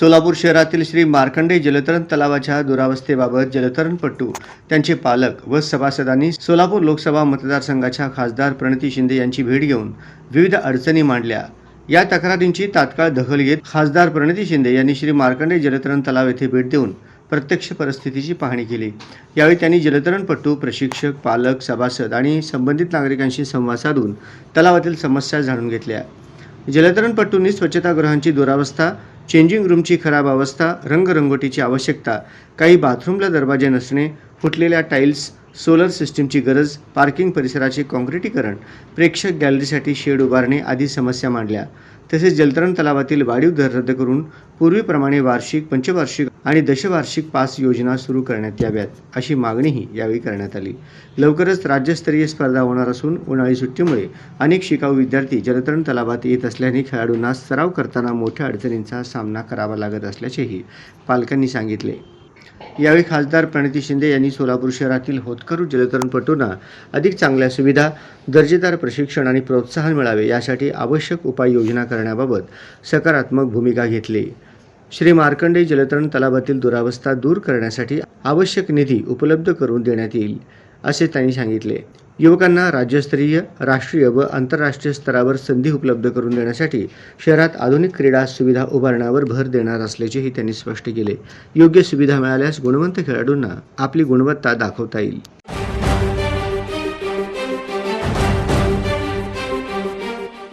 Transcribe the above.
सोलापूर शहरातील श्री मार्कंडेय जलतरण तलावाच्या दुरावस्थेबाबत जलतरणपटू, त्यांचे पालक व सभासदांनी सोलापूर लोकसभा मतदारसंघाच्या खासदार प्रणिती शिंदे यांची भेट घेऊन विविध अडचणी मांडल्या। या तक्रारींची तात्काळ दखल घेत खासदार प्रणिती शिंदे यांनी श्री मार्कंडेय जलतरण तलाव येथे भेट देऊन प्रत्यक्ष परिस्थितीची पाहणी केली। यावेळी त्यांनी जलतरणपटू, प्रशिक्षक, पालक, सभासद आणि संबंधित नागरिकांशी संवाद साधून तलावातील समस्या जाणून घेतल्या। जलतरणपटूंनी स्वच्छतागृहांची दुरावस्था, चेंजिंग रूमची खराब अवस्था, रंगरंगोटीची आवश्यकता, काही बाथरूमला दरवाजे नसणे, फुटलेल्या टाईल्स, सोलर सिस्टीमची गरज, पार्किंग परिसराचे काँक्रिटीकरण, प्रेक्षक गॅलरीसाठी शेड उभारणे आदी समस्या मांडल्या। तसेच जलतरण तलावातील वाढीव दर रद्द करून पूर्वीप्रमाणे वार्षिक, पंचवार्षिक आणि दशवार्षिक पास योजना सुरू करण्यात याव्यात, अशी मागणीही यावेळी करण्यात आली। लवकरच राज्यस्तरीय स्पर्धा होणार असून उन्हाळी सुट्टीमुळे अनेक शिकाऊ विद्यार्थी जलतरण तलावात येत असल्याने खेळाडूंना सराव करताना मोठ्या अडचणींचा सामना करावा लागत असल्याचेही पालकांनी सांगितले। यावेळी खासदार प्रणिती शिंदे यांनी सोलापूर शहरातील होतकरू जलतरणपटूंना अधिक चांगल्या सुविधा, दर्जेदार प्रशिक्षण आणि प्रोत्साहन मिळावे यासाठी आवश्यक उपाययोजना करण्याबाबत सकारात्मक भूमिका घेतली। श्री मार्कंडेय जलतरण तलावातील दुरावस्था दूर करण्यासाठी आवश्यक निधी उपलब्ध करून देण्यात येईल, असे त्यांनी सांगितले। युवकांना राज्यस्तरीय, राष्ट्रीय व आंतरराष्ट्रीय स्तरावर संधी उपलब्ध करून देण्यासाठी शहरात आधुनिक क्रीडा सुविधा उभारण्यावर भर देणार असल्याचेही त्यांनी स्पष्ट केले। योग्य सुविधा मिळाल्यास गुणवंत खेळाडूंना आपली गुणवत्ता दाखवता येईल।